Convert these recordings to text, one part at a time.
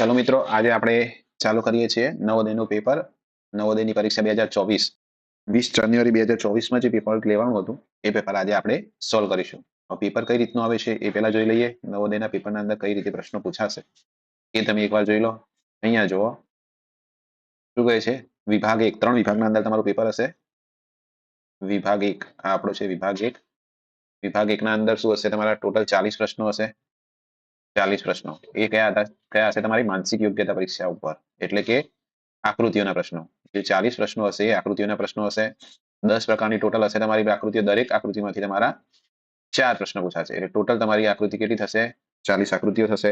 चलो मित्रों, आज આપણે ચાલુ કરીએ છીએ નવોદયનું પેપર. નવોદયની પરીક્ષા 2024 20 જાન્યુઆરી 2024 માં જે પેપર લેવાનું હતું એ પેપર આજે આપણે સોલ્વ કરીશું. પેપર કઈ રીતનું આવે છે એ પહેલા જોઈ લઈએ. નવોદયના પેપરના અંદર કઈ રીતે પ્રશ્નો પૂછાશે એ તમે એકવાર જોઈ લો. અહીંયા જુઓ શું કહે છે, વિભાગ 1 ત્રણ વિભાગના અંદર તમારું પેપર હશે. વિભાગ 1 આ આપણો છે વિભાગ 1. વિભાગ 1 ના અંદર શું હશે, તમારા ટોટલ 40 પ્રશ્નો હશે. 40 પ્રશ્નો એ કયા હશે, તમારી માનસિક યોગ્યતા પરીક્ષા ઉપર, એટલે કે આકૃતિઓના પ્રશ્નો. જે 40 પ્રશ્નો હશે એ આકૃતિઓના પ્રશ્નો હશે. 10 પ્રકારની ટોટલ હશે તમારી આકૃતિઓ. દરેક આકૃતિમાંથી તમારા 4 પ્રશ્નો પૂછાશે. એટલે ટોટલ તમારી આકૃતિ કેટલી થશે? 40 આકૃતિઓ થશે.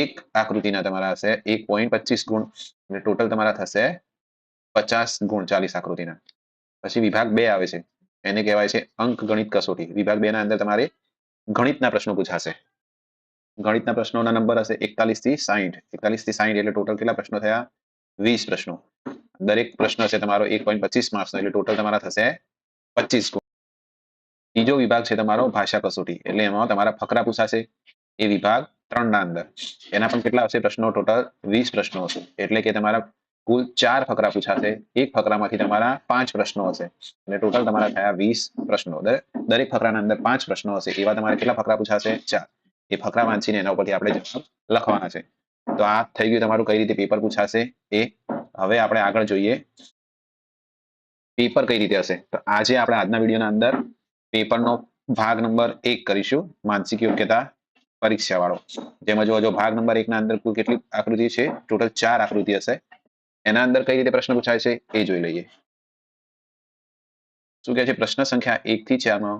એક આકૃતિના તમારા હશે 1.25 ગુણ, એટલે ટોટલ તમારા થશે 50 ગુણ 40 આકૃતિના. પછી વિભાગ 2 આવે છે, એને કહેવાય છે અંક ગણિત કસોટી. વિભાગ 2 ના અંદર તમારે ગણિતના પ્રશ્નો પૂછાશે. ગણિતના પ્રશ્નોના નંબર હશે 41 થી 60. 41 થી 60 એટલે ટોટલ કેટલા પ્રશ્નો થયા? 20 પ્રશ્નો. દરેક પ્રશ્ન છે તમારો 1.25 માર્ક્સનો, એટલે ટોટલ તમારા થશે 25 ગુણ. બીજો વિભાગ છે તમારો ભાષા કસોટી, એટલે એમાં તમારા ફકરા પૂછાશે. એ વિભાગ 3 ના અંદર એના પણ કેટલા હશે પ્રશ્નો? ટોટલ 20 પ્રશ્નો હશે. એટલે કે તમારા કુલ 4 ફકરા પૂછાશે. એક ફકરામાંથી તમારા 5 પ્રશ્નો હશે, એટલે ટોટલ તમારા થયા 20 પ્રશ્નો. દરેક ફકરાના અંદર 5 પ્રશ્નો હશે. એવા તમારે કેટલા ફકરા પૂછાશે? 4. એ ફકરા વાંચીને એના ઉપરથી આપણે જવાબ લખવાના છે. તો આ થઈ ગયું તમારું કઈ રીતે પેપર પૂછાશે એ. હવે આપણે આગળ જોઈએ પેપર કઈ રીતે હશે. તો આજે આપણે આજના વિડીયોના અંદર પેપરનો ભાગ નંબર 1 કરીશું, માનસિક યોગ્યતા પરીક્ષા વાળો. જેમાં જો ભાગ નંબર 1 ના અંદર કુલ કેટલી આકૃતિ છે? ટોટલ 4 આકૃતિ હશે. એના અંદર કઈ રીતે પ્રશ્ન પૂછાય છે એ જોઈ લઈએ. શું કહે છે, પ્રશ્ન સંખ્યા 1 થી 4 માં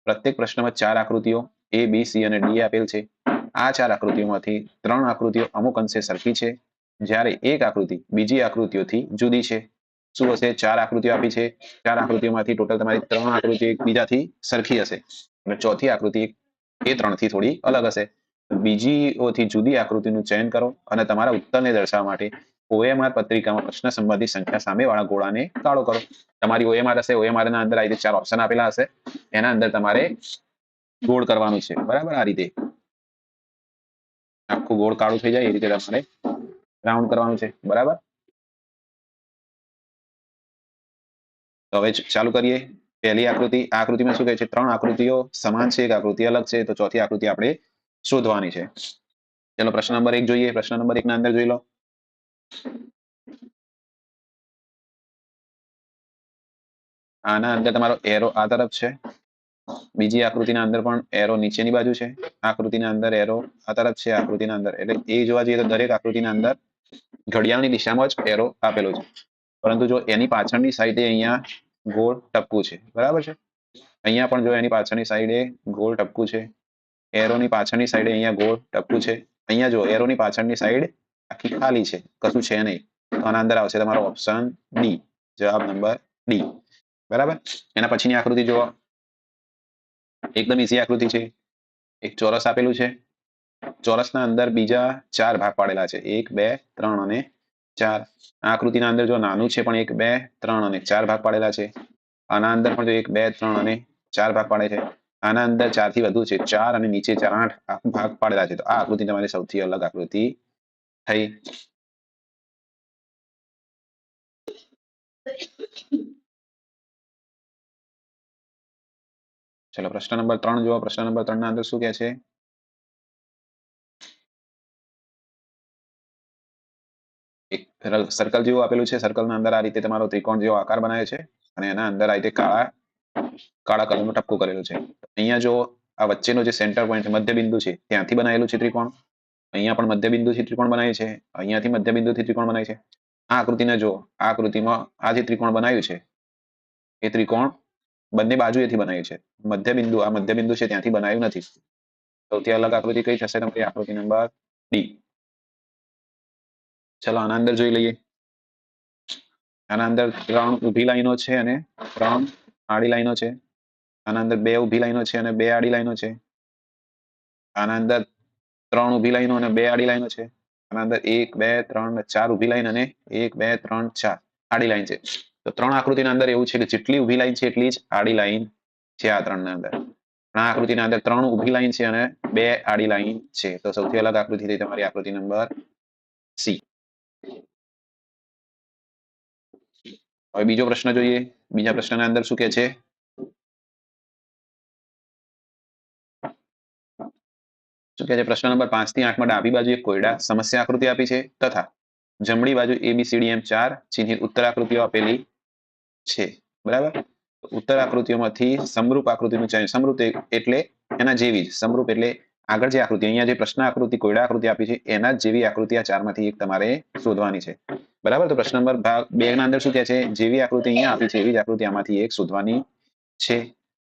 પ્રત્યેક પ્રશ્નમાં 4 આકૃતિઓ A, B, C અને D આપેલ છે. આ 4 આકૃતિઓમાંથી 3 આકૃતિઓ અમુક અંશે સરખી છે, જ્યારે એક આકૃતિ બીજી આકૃતિઓથી જુદી છે. શું હશે? 4 આકૃતિઓ આપી છે. 4 આકૃતિઓમાંથી ટોટલ તમારી 3 આકૃતિઓ એકબીજાથી સરખી હશે અને ચોથી આકૃતિ એ 3 થી થોડી અલગ હશે. બીજીઓથી જુદી આકૃતિનું ચયન કરો અને તમારા ઉત્તરને દર્શાવવા માટે OMR પત્રિકામાં પ્રશ્ન સંબંધી સંખ્યા સામેવાળા ગોળાને કાળો કરો. તમારી OMR હશે, OMR ના અંદર આ રીતે 4 ઓપ્શન આપેલા હશે. એના અંદર તમારે ગોળ કરવાનું છે. બરાબર, આ રીતે આખું ગોળ કાળું થઈ જાય એ રીતે તમારે રાઉન્ડ કરવાનું છે. બરાબર, તો હવે ચાલુ કરીએ. પહેલી આકૃતિ. આ આકૃતિમાં શું કહે છે? 3 આકૃતિઓ સમાન છે, એક આકૃતિ અલગ છે. તો ચોથી આકૃતિ આપણે શોધવાની છે. ચલો પ્રશ્ન નંબર 1 જોઈએ. પ્રશ્ન નંબર 1 ના અંદર જોઈ લો. આના અંદર તમારો એરો આ તરફ છે. બીજી આકૃતિના અંદર પણ એરો નીચેની બાજુ છે. આકૃતિના અંદર એરો આ તરફ છે. આકૃતિના અંદર એટલે એ જોવા જઈએ તો દરેક આકૃતિના અંદર ઘડિયાળની દિશામાં જ એરો આપેલો છે. પરંતુ જો એની પાછળની સાઈડે અહીંયા ગોળ ટપકું છે. બરાબર છે. અહીંયા પણ જો એની પાછળની સાઈડે ગોળ ટપકું છે. એરોની પાછળની સાઈડે અહીંયા ગોળ ટપકું છે. અહીંયા જો એરોની પાછળની સાઈડ આખી ખાલી છે, કશું છે નહીં. તો આના અંદર આવશે તમારો ઓપ્શન ડી, જવાબ નંબર ડી. બરાબર. એના પછીની આકૃતિ જુઓ. એકદમ ઈઝી આકૃતિ છે. એક ચોરસ આપેલું છે. ચોરસના અંદર બીજા 4 ભાગ પાડેલા છે, 1 2 3 અને 4. આ આકૃતિના અંદર જો નાનું છે પણ 1 2 3 અને 4 ભાગ પાડેલા છે. આના અંદર પણ જો 1 2 3 અને 4 ભાગ પાડે છે. આના અંદર 4 થી વધુ છે, 4 અને નીચે 4 8 ભાગ પાડેલા છે. તો આ આકૃતિ તમારી સૌથી અલગ આકૃતિ થઈ. ચલો પ્રશ્ન નંબર 3 જુઓ. પ્રશ્ન નંબર 3 ના અંદર શું કહે છે? એક સર્કલ જેવું આપેલું છે. સર્કલના અંદર આ રીતે તમારો ત્રિકોણ જેવો આકાર બનાવે છે અને એના અંદર આ રીતે કાળા કલરનું ટપકું કરેલું છે. અહીંયા જો આ વચ્ચેનો જે સેન્ટર પોઈન્ટ મધ્ય બિંદુ છે ત્યાંથી બનાવેલું છે ત્રિકોણ. અહીંયા પણ મધ્ય બિંદુથી ત્રિકોણ બનાવ્યું છે. અહીંયાથી મધ્ય બિંદુથી ત્રિકોણ બનાવ્યું છે. આ આકૃતિને જો, આ આકૃતિમાં આ જે ત્રિકોણ બનાવ્યું છે એ ત્રિકોણ બંને બાજુએથી બનાવ્યું છે. મધ્ય બિંદુ, આ મધ્ય બિંદુ છે ત્યાંથી બનાવ્યું નથી. સૌથી અલગ આકૃતિ કઈ થશે તમારી? આકૃતિ નંબર ડી. ચલો આના અંદર જોઈ લઈએ. આના અંદર 3 ઊભી લાઈનો છે અને 3 આડી લાઈનો છે. આના અંદર 2 ઊભી લાઈનો છે અને 2 આડી લાઈનો છે. આના અંદર 3 ઊભી લાઈનો અને 2 આડી લાઈનો છે. આના અંદર 1 2 3 4 ઊભી લાઈન અને 1 2 3 4 આડી લાઈન છે. તો 3 આકૃતિના અંદર એવું છે કે જેટલી ઊભી લાઈન છે એટલી જ આડી લાઈન છે આ 3 ના અંદર. આ આકૃતિના અંદર 3 ઊભી લાઈન છે અને 2 આડી લાઈન છે. તો સૌથી અલગ આકૃતિ થઈ તમારી આકૃતિ નંબર સી. હવે બીજો પ્રશ્ન જોઈએ. બીજા પ્રશ્નના અંદર શું કે છે? શું કે છે? પ્રશ્ન નંબર 5 થી 8 માં ડાબી બાજુ એક કોયડા સમસ્યા આકૃતિ આપી છે તથા જમણી બાજુ ABCD એમ 4 ચિહ્નિત ઉત્તર આકૃતિઓ આપેલી છે. બરાબર? ઉત્તર આકૃતિઓમાંથી સમરૂપ આકૃતિનું ચયન. સમરૂપ એટલે એના જેવી જ. સમરૂપ એટલે આગળ જે આકૃતિ, અહીંયા જે પ્રશ્ન આકૃતિ કોયડા આકૃતિ આપી છે એના જ જેવી આકૃતિ આ 4 માંથી એક તમારે શોધવાની છે. બરાબર? તો પ્રશ્ન નંબર ભાગ 2 ના અંદર શું કહે છે? જેવી આકૃતિ અહીંયા આપી છે એવી જ આકૃતિ આમાંથી એક શોધવાની છે.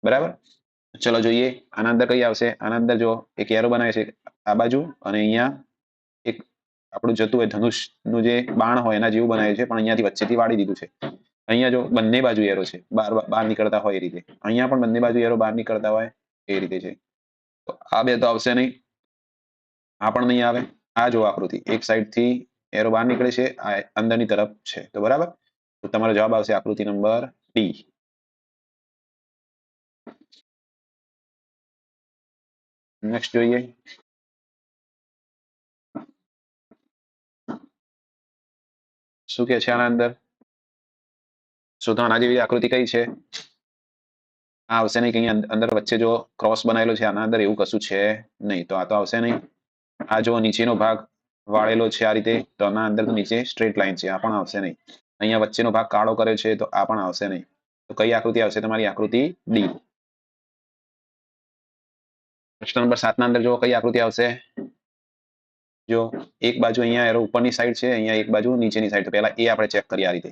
બરાબર? ચલો જોઈએ આના અંદર કઈ આવશે. આના અંદર જો એક એરો બનાવે છે આ બાજુ અને અહીંયા એક આપણું જતું હોય ધનુષ નું જે બાણ હોય એના જેવું બનાવ્યું છે, પણ અહીંયાથી વચ્ચેથી વાળી દીધું છે. અહીંયા જો બંને બાજુ એરો છે, બહાર નીકળતા હોય એ રીતે. અહીંયા પણ બંને બાજુ એરો બહાર નીકળતા હોય એ રીતે છે. તો આ બે તો આવશે નહીં, આ પણ નહીં આવે. આ જો આકૃતિ એક સાઈડ થી એરો બહાર નીકળે છે, આ અંદરની તરફ છે. તો બરાબર, તો તમારો જવાબ આવશે આકૃતિ નંબર ડી. નેક્સ્ટ જોઈએ. શું કે છે આના અંદર? શોધો આના જેવી આકૃતિ કઈ છે? આ આવશે નહીં, કઈ અંદર વચ્ચે જો ક્રોસ બનાવેલો છે આના અંદર એવું કશું છે નહીં, તો આ તો આવશે નહીં. આ જો નીચેનો ભાગ વાળેલો છે આ રીતે, તો આના અંદર તો નીચે સ્ટ્રેટ લાઈન છે, આ પણ આવશે નહીં. અહીંયા વચ્ચેનો ભાગ કાળો કર્યો છે તો આ પણ આવશે નહીં. તો કઈ આકૃતિ આવશે તમારી? આકૃતિ ડી. પ્રશ્ન નંબર 7 ના અંદર જો કઈ આકૃતિ આવશે? જો એક બાજુ અહીંયા એરો ઉપરની સાઈડ છે, અહીંયા એક બાજુ નીચેની સાઈડ. તો પહેલા એ આપણે ચેક કરીએ આ રીતે.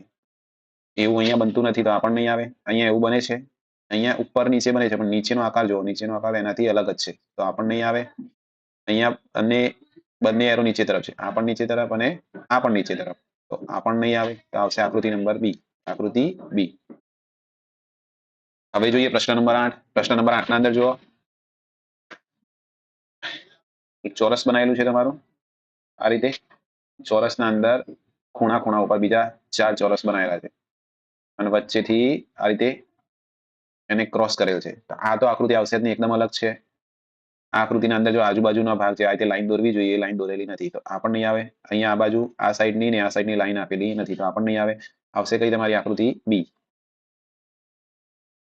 એવું અહીંયા બનતું નથી તો આ પણ નહીં આવે. અહીંયા એવું બને છે, અહીંયા ઉપર નીચે બને છે પણ નીચેનો આકાર જો, નીચેનો આકાર એનાથી અલગ જ છે, તો આ પણ નહીં આવે. અહીંયા અને બંને એરો નીચે તરફ છે, આ પણ નીચે તરફ અને આ પણ નીચે તરફ, તો આ પણ નહીં આવે. તો આવશે આકૃતિ નંબર બી. આકૃતિ બી. હવે જોઈએ પ્રશ્ન નંબર 8. પ્રશ્ન નંબર 8 ના અંદર જુઓ એક ચોરસ બનાવેલું છે તમારું આ રીતે. ચોરસના અંદર ખૂણા ખૂણા ઉપર બીજા 4 ચોરસ બનાવેલા છે અને વચ્ચેથી આ રીતે એને ક્રોસ કરેલ છે. તો આ તો આકૃતિ આવશે જ નહીં, એકદમ અલગ છે. આ આકૃતિના અંદર જો આજુબાજુનો ભાગ છે આ રીતે લાઈન દોરવી જોઈએ, એ લાઈન દોરેલી નથી, તો આ પણ નહીં આવે. અહીંયા આ બાજુ આ સાઈડની ને આ સાઈડની લાઈન આપેલી નથી, તો આ પણ નહીં આવે. આવશે કઈ તમારી આકૃતિ બી.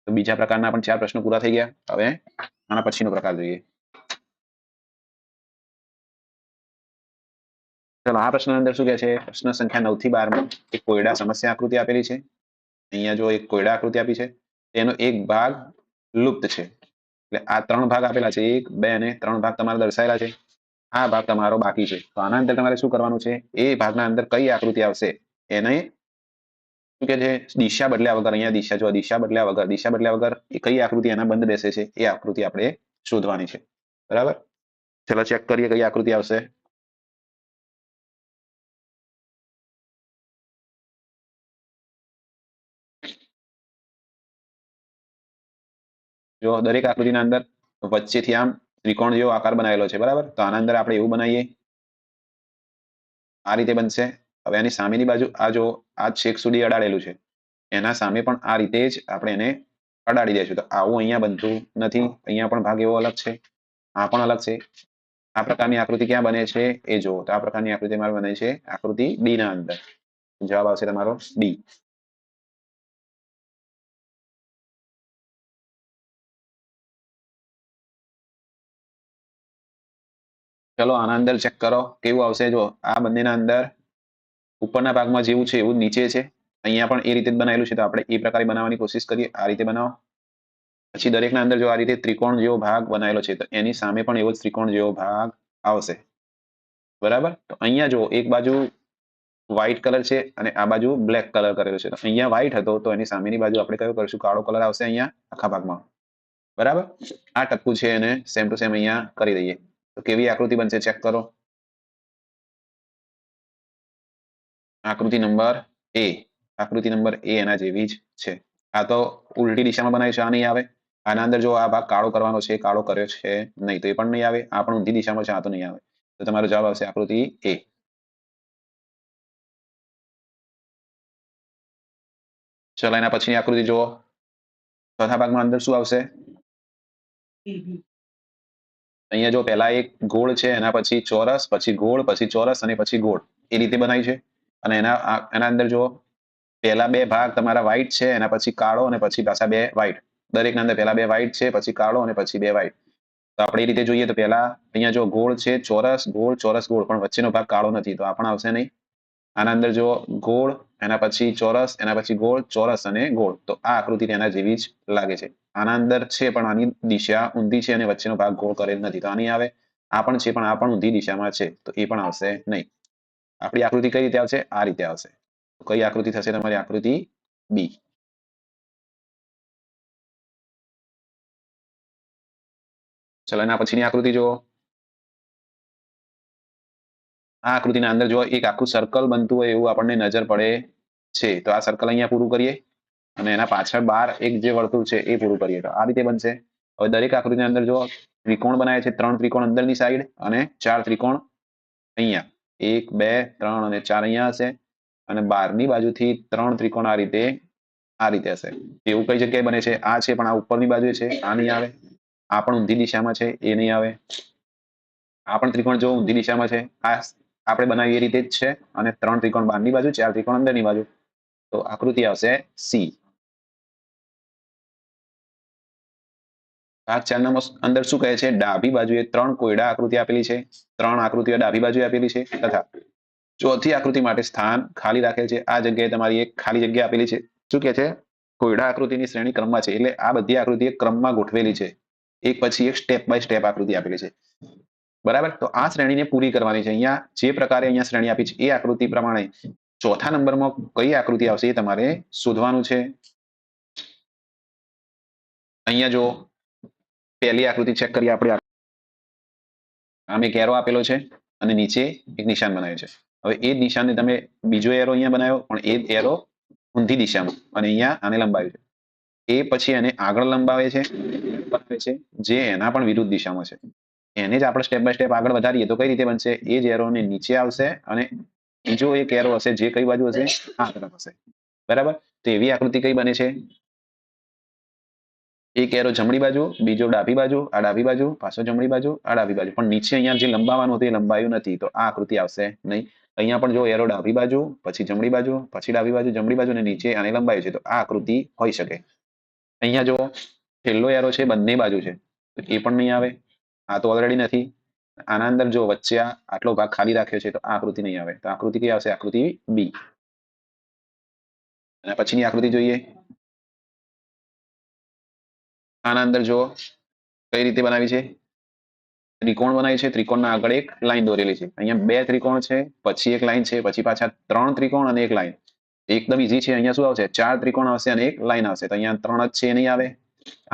તો બીજા પ્રકારના પણ 4 પ્રશ્નો પૂરા થઈ ગયા. હવે આના પછીનો પ્રકાર જોઈએ. ચલો આ પ્રશ્ન અંદર શું કહે છે? પ્રશ્ન સંખ્યા 9 થી 12 માં એક કોયડા સમસ્યા આકૃતિ આપેલી છે. અહીંયા જો એક કોયડા આકૃતિ આપી છે, તેનો એક ભાગ લુપ્ત છે. એટલે આ 3 ભાગ આપેલા છે, 1, 2 અને 3 ભાગ તમારે દર્શાવેલા છે. આ ભાગ તમારો બાકી છે. તો આના અંદર તમારે શું કરવાનું છે? એ ભાગના અંદર કઈ આકૃતિ આવશે એને શું કે છે? દિશા બદલ્યા વગર, અહીંયા દિશા જો, દિશા બદલ્યા વગર એ કઈ આકૃતિ એના બંધ બેસે છે એ આકૃતિ આપણે શોધવાની છે. બરાબર? ચલો ચેક કરીએ કઈ આકૃતિ આવશે. જો દરેક આકૃતિના અંદર વચ્ચેથી આમ ત્રિકોણ જેવો આકાર બનાવેલો છે. બરાબર? તો આના અંદર આપણે એવું બનાવીએ, આ રીતે બનશે. હવે આની સામેની બાજુ આ જો, આ છેક સુધી અડાડેલું છે, એના સામે પણ આ રીતે જ આપણે એને અડાડી દઈશું. તો આવું અહીંયા બનતું નથી. અહીંયા પણ ભાગ એવો અલગ છે, આ પણ અલગ છે. આ પ્રકારની આકૃતિ ક્યાં બને છે એ જુઓ. તો આ પ્રકારની આકૃતિ અમારે બને છે આકૃતિ ડી ના અંદર. જવાબ આવશે તમારો ડી. ચલો આના અંદર ચેક કરો કેવું આવશે. જો આ બંનેના અંદર ઉપરના ભાગમાં જેવું છે એવું નીચે છે, અહીંયા પણ એ રીતે જ બનાવેલું છે, તો આપણે એ પ્રકારે બનાવવાની કોશિશ કરીએ. આ રીતે બનાવો. પછી દરેકના અંદર જો આ રીતે ત્રિકોણ જેવો ભાગ બનાવેલો છે, તો એની સામે પણ એવો જ ત્રિકોણ જેવો ભાગ આવશે. બરાબર? તો અહીંયા જો એક બાજુ વ્હાઈટ કલર છે અને આ બાજુ બ્લેક કલર કરેલો છે. તો અહીંયા વ્હાઈટ હતો તો એની સામેની બાજુ આપણે કયો કરશું? કાળો કલર આવશે અહીંયા આખા ભાગમાં. બરાબર? આ ટપકું છે એને સેમ ટુ સેમ અહીંયા કરી દઈએ. તો કેવી આકૃતિ બનશે ચેક કરો. આકૃતિ નંબર એ. આકૃતિ નંબર એ એના જેવી જ છે. આ તો ઉલટી દિશામાં બનાવી છે, આ નહીં આવે. આના અંદર જો આ ભાગ કાળો કરવાનો છે, કાળો કર્યો છે નહીં, તો એ પણ નહીં આવે. આ પણ ઊંધી દિશામાં છે, આ તો નહીં આવે. તો તમારો જવાબ આવશે આકૃતિ એ. ચલો એના પછીની આકૃતિ જુઓ. ચોથા ભાગમાં અંદર શું આવશે? અહીંયા જો પહેલા એક ગોળ છે, એના પછી ચોરસ, પછી ગોળ, પછી ચોરસ અને પછી ગોળ. એ રીતે બનાવી છે. અને એના અંદર જો પહેલા બે ભાગ તમારા વ્હાઈટ છે, એના પછી કાળો અને પછી પાછા બે વ્હાઈટ. દરેકના અંદર પહેલા બે વ્હાઈટ છે, પછી કાળો અને પછી બે વ્હાઈટ. તો આપણે એ રીતે જોઈએ તો પહેલા અહીંયા જો ગોળ છે, ચોરસ ગોળ ચોરસ ગોળ, પણ વચ્ચેનો ભાગ કાળો નથી, તો આ પણ આવશે નહીં. આના અંદર જો ગોળ, એના પછી ચોરસ, એના પછી ગોળ, ચોરસ અને ગોળ, તો આ આકૃતિ તેના જેવી જ લાગે છે. આના અંદર છે પણ આની દિશા ઊંધી છે અને વચ્ચેનો ભાગ ગોળ કરેલ નથી, તો આની આવે. આ પણ છે પણ આ પણ ઊંધી દિશામાં છે, તો એ પણ આવશે નહીં. આપણી આકૃતિ કઈ રીતે આવશે? આ રીતે આવશે. કઈ આકૃતિ થશે તમારી? આકૃતિ બી. ચલો એના પછીની આકૃતિ જુઓ. આ આકૃતિના અંદર જો એક આખું સર્કલ બનતું હોય એવું આપણને નજર પડે છે. તો આ સર્કલ અહીંયા પૂરું કરીએ અને એના પાછળ બહાર એક જે વર્તુળ છે એ પૂરું કરીએ, તો આ રીતે બનશે. હવે દરેક આકૃતિની અંદર જો ત્રિકોણ બનાવે છે, 3 ત્રિકોણ અંદરની સાઈડ અને 4 ત્રિકોણ અહીંયા, 1 2 3 અને 4 અહીંયા હશે. અને બહારની બાજુથી 3 ત્રિકોણ આ રીતે હશે. એવું કઈ જગ્યાએ બને છે? આ છે પણ આ ઉપરની બાજુ છે, આ નહીં આવે. આ પણ ઊંધી દિશામાં છે, એ નહીં આવે. આ પણ ત્રિકોણ જો ઊંધી દિશામાં છે, આ આપણે બનાવીએ એ રીતે જ છે. અને 3 ત્રિકોણ બહારની બાજુ, 4 ત્રિકોણ અંદરની બાજુ, તો આકૃતિ આવશે સી. ભાગ 4 અંદર શું કહે છે? ડાબી બાજુએ 3 કોયડા આકૃતિ આપેલી છે. 3 આકૃતિઓ ડાબી બાજુએ આપેલી છે તથા ચોથી આકૃતિ માટે સ્થાન ખાલી રાખેલ છે. આ જગ્યાએ તમારી એક ખાલી જગ્યા આપેલી છે. શું કે છે? કોયડા આકૃતિની શ્રેણી ક્રમમાં છે, એટલે આ બધી આકૃતિ એક ક્રમમાં ગોઠવેલી છે. એક પછી એક સ્ટેપ બાય સ્ટેપ આકૃતિ આપેલી છે. બરાબર, તો આ શ્રેણીને પૂરી કરવાની છે. અહીંયા જે પ્રકારે અહીંયા શ્રેણી આપી છે એ આકૃતિ પ્રમાણે ચોથા નંબરમાં કઈ આકૃતિ આવશે એ તમારે શોધવાનું છે. અહીંયા જો પહેલી આકૃતિ ચેક કરીએ આપણે. આમ એક એરો આપેલો છે અને નીચે એક નિશાન બનાવ્યું છે. હવે એ નિશાનને તમે બીજો એરો અહીંયા બનાવ્યો, પણ એ એરો ઊંધી દિશામાં અને અહીંયા આને લંબાવ્યું છે. એ પછી એને આગળ લંબાવે છે જે એના પણ વિરુદ્ધ દિશામાં છે. એને જ આપણે સ્ટેપ બાય સ્ટેપ આગળ વધારીએ તો કઈ રીતે બનશે? એ જ એરો ને નીચે આવશે અને બીજો એક એરો હશે જે કઈ બાજુ હશે? આ તરફ હશે. બરાબર, તો એવી આકૃતિ કઈ બને છે? એક એરો જમણી બાજુ, બીજો ડાબી બાજુ, આ ડાબી બાજુ, પાછો જમણી બાજુ, આ ડાબી બાજુ, પણ નીચે અહીંયા જે લંબાવવાનું હતું એ લંબાયું નથી, તો આ આકૃતિ આવશે નહીં. અહીંયા પણ જો એરો ડાબી બાજુ, પછી જમણી બાજુ, પછી ડાબી બાજુ, જમણી બાજુ અને નીચે આને લંબાયું છે, તો આ આકૃતિ હોઈ શકે. અહીંયા જો છેલ્લો એરો છે બંને બાજુ છે, તો એ પણ નહીં આવે. આ તો ઓલરેડી નથી. આના અંદર જો વચ્ચે આટલો ભાગ ખાલી રાખ્યો છે, તો આ આકૃતિ નહીં આવે. તો આકૃતિ કઈ આવશે? આકૃતિ બી. અને પછીની આકૃતિ જોઈએ. આના અંદર જો કઈ રીતે બનાવી છે? ત્રિકોણ બનાવી છે. ત્રિકોણના આગળ એક લાઈન દોરેલી છે. અહીંયા 2 ત્રિકોણ છે, પછી એક લાઈન છે, પછી પાછા 3 ત્રિકોણ અને એક લાઈન. એકદમ ઈઝી છે. અહીંયા શું આવશે? 4 ત્રિકોણ આવશે અને એક લાઈન આવશે. તો અહીંયા 3 જ છે, એ નહીં આવે.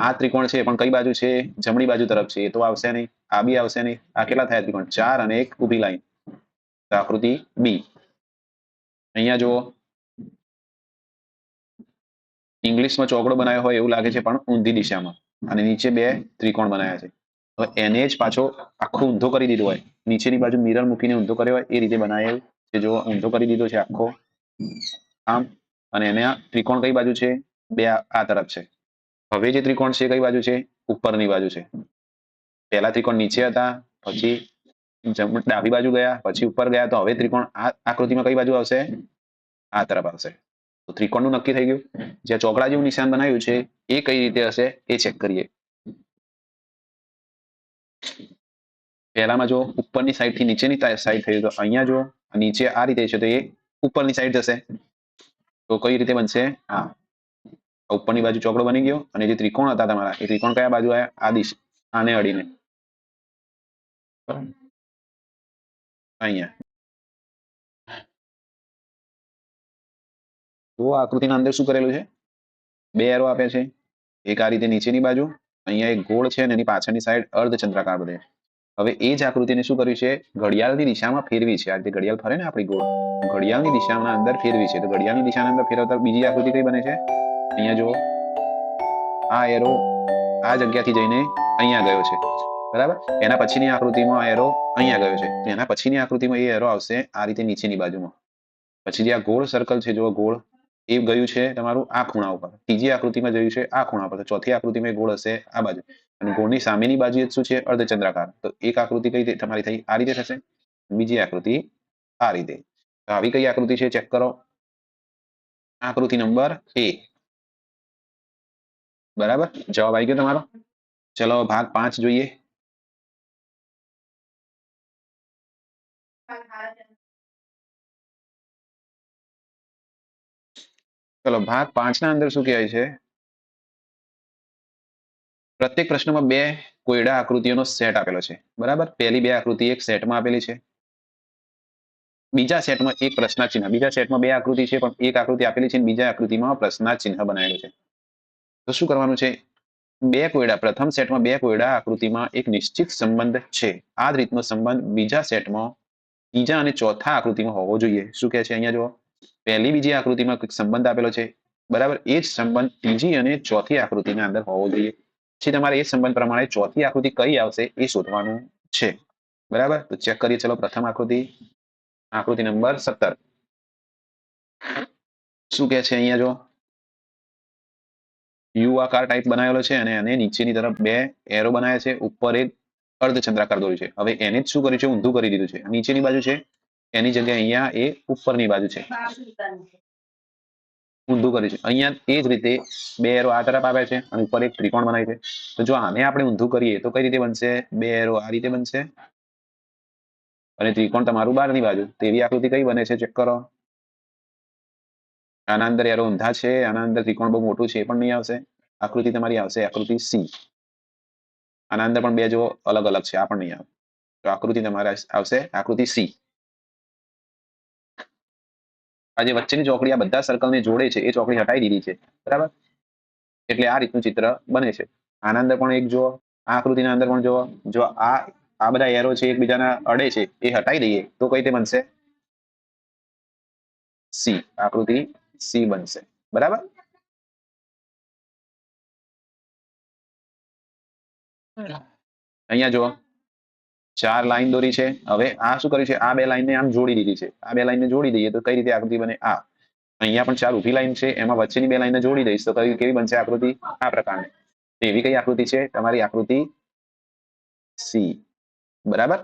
આ ત્રિકોણ છે પણ કઈ બાજુ છે? જમણી બાજુ તરફ છે, એ તો આવશે નહીં. આ બી આવશે નહીં. આ કેટલા થયા ત્રિકોણ? 4 અને એક ઊભી લાઈન, તો આકૃતિ બી. અહીંયા જો ઇંગ્લિશમાં ચોકડો બનાવ્યો હોય એવું લાગે છે, પણ ઊંધી દિશામાં. અને નીચે 2 ત્રિકોણ બનાવ્યા છે. હવે એને જ પાછો આખો ઊંધો કરી દીધો હોય, નીચેની બાજુ મિરર મૂકીને ઊંધો કર્યો હોય એ રીતે બનાવેલ છે. જો ઊંધો કરી દીધો છે આખો આમ, અને એને ત્રિકોણ કઈ બાજુ છે? 2 આ તરફ છે. હવે જે ત્રિકોણ છે કઈ બાજુ છે? ઉપરની બાજુ છે. પહેલા ત્રિકોણ નીચે હતા, પછી ડાબી બાજુ ગયા, પછી ઉપર ગયા, તો હવે ત્રિકોણ આ આકૃતિમાં કઈ બાજુ આવશે? આ તરફ આવશે. તો ત્રિકોણનું નક્કી થઈ ગયું. જ્યાં ચોકડા જેવું નિશાન બનાવ્યું છે એ કઈ રીતે હશે એ ચેક કરીએ. પહેલામાં જો ઉપરની સાઈડ થી નીચેની સાઈડ થઈ, તો અહીંયા જો નીચે આ રીતે છે, તો એ ઉપરની સાઈડ જશે. તો કઈ રીતે બનશે? હા, ઉપરની બાજુ ચોકડો બની ગયો અને જે ત્રિકોણ હતા તમારા એ ત્રિકોણ કયા બાજુ આવ્યા? આ દિશા, આને અડીને. અહીંયા તો આકૃતિના અંદર શું કરેલું છે? 2 એરો આપ્યા છે. એક આ રીતે નીચેની બાજુ, અહીંયા એક ગોળ છે અને એની પાછળની સાઈડ અર્ધચંદ્રાકાર બધે. હવે એ જ આકૃતિને શું કર્યું છે? ઘડિયાળની દિશામાં ફેરવી છે. આ રીતે ઘડિયાળ ફરે ને આપણી ગોળ, ઘડિયાળની દિશાના અંદર ફેરવી છે. તો ઘડિયાળની દિશાના અંદર ફેરવતા બીજી આકૃતિ કઈ બને છે? અહીંયા જો આ એરો આ જગ્યાથી જઈને અહીંયા ગયો છે. બરાબર, એના પછીની આકૃતિમાં આ એરો અહીંયા ગયો છે, તો એના પછીની આકૃતિમાં એ એરો આવશે આ રીતે નીચેની બાજુમાં. પછી જે આ ગોળ સર્કલ છે, જો ગોળ એ ગયું છે તમારું આ ખૂણા ઉપર. ત્રીજી આકૃતિમાં જયું છે આ ખૂણા પર. તો ચોથી આકૃતિમાં ગોળ હશે આ બાજુ, અને ગોળની સામેની બાજુ શું છે? અર્ધચંદ્રાકાર. તો એક આકૃતિ કઈ તમારી થઈ? આ રીતે થશે. બીજી આકૃતિ આ રીતે. તો આવી કઈ આકૃતિ છે ચેક કરો. આકૃતિ નંબર એ. બરાબર, જવાબ આવી ગયો તમારો. ચલો ભાગ 5 જોઈએ. ચલો ભાગ 5 ના અંદર શું કહેવાય છે, પ્રત્યેક પ્રશ્નમાં બે કોયડા આકૃતિઓનો સેટ આપેલો છે. બરાબર, પહેલી બે આકૃતિ એક સેટમાં આપેલી છે, બીજા સેટમાં એક પ્રશ્નાર્થ ચિહ્ન, બીજા સેટમાં બે આકૃતિ છે પણ એક આકૃતિ આપેલી છે, બીજા આકૃતિમાં પ્રશ્નાર્થ ચિહ્ન બનાવેલું છે. તો શું કરવાનું છે, બે કોયડા, પ્રથમ સેટમાં બે કોયડા આકૃતિમાં એક નિશ્ચિત સંબંધ છે, આ જ રીતનો સંબંધ બીજા સેટમાં ત્રીજા અને ચોથા આકૃતિમાં હોવો જોઈએ. શું કહે છે અહીંયા જો, પહેલી બીજી આકૃતિમાં એક સંબંધ આપેલો છે, બરાબર, એ જ સંબંધ ત્રીજી અને ચોથી આકૃતિના અંદર હોવો જોઈએ. પછી તમારે એ સંબંધ પ્રમાણે ચોથી આકૃતિ કઈ આવશે એ શોધવાનું છે. બરાબર, તો ચેક કરીએ. ચલો પ્રથમ આકૃતિ, આકૃતિ નંબર 17. શું કે છે અહીંયા જો, યુ આકાર ટાઈપ બનાવેલો છે અને એને નીચેની તરફ બે એરો બનાવ્યા છે, ઉપર એક અર્ધચંદ્રાકાર દોર્યું છે. હવે એને જ શું કર્યું છે, ઊંધું કરી દીધું છે. નીચેની બાજુ છે એની જગ્યાએ અહીંયા એ ઉપરની બાજુ છે, ઊંધું કર્યું છે. અહીંયા એ જ રીતે બે એરો આ તરફ આવ્યા છે અને ઉપર એક ત્રિકોણ બનાવી છે. તો જો આને આપણે ઊંધું કરીએ તો કઈ રીતે બનશે, બે એરો આ રીતે બનશે અને ત્રિકોણ તમારું બહારની બાજુ. તેવી આકૃતિ કઈ બને છે ચેક કરો. આના અંદર એરો ઊંધા છે, આના અંદર ત્રિકોણ બહુ મોટું છે, એ પણ નહીં આવશે. આકૃતિ તમારી આવશે આકૃતિ સી. આના અંદર પણ બે જો અલગ અલગ છે, આ પણ નહીં આવે. તો આકૃતિ તમારે આવશે આકૃતિ સી. આ જે વચ્ચેની ચોકડી આ બધા સર્કલને જોડે છે એ ચોકડી હટાવી દીધી છે. બરાબર, એટલે આ રીતનું ચિત્ર બને છે. આના અંદર પણ એક જો, આ આકૃતિના અંદર પણ જો આ બધા એરો છે એકબીજાના અડે છે, એ હટાવી દઈએ તો કઈ રીતે બનશે, સી. આકૃતિ સી બનશે. બરાબર, અહીંયા જો 4 લાઈન દોરી છે. હવે આ શું કર્યું છે, આ બે લાઈનને આમ જોડી દીધી છે. આ બે લાઈનને જોડી દઈએ તો કઈ રીતે આકૃતિ બને, આ અહીંયા પણ 4 ઊભી લાઈન છે, એમાં વચ્ચેની બે લાઈનને જોડી દઈશ તો કેવી બનશે આકૃતિ, આ પ્રકારની. એવી કઈ આકૃતિ છે તમારી આકૃતિ સી. બરાબર,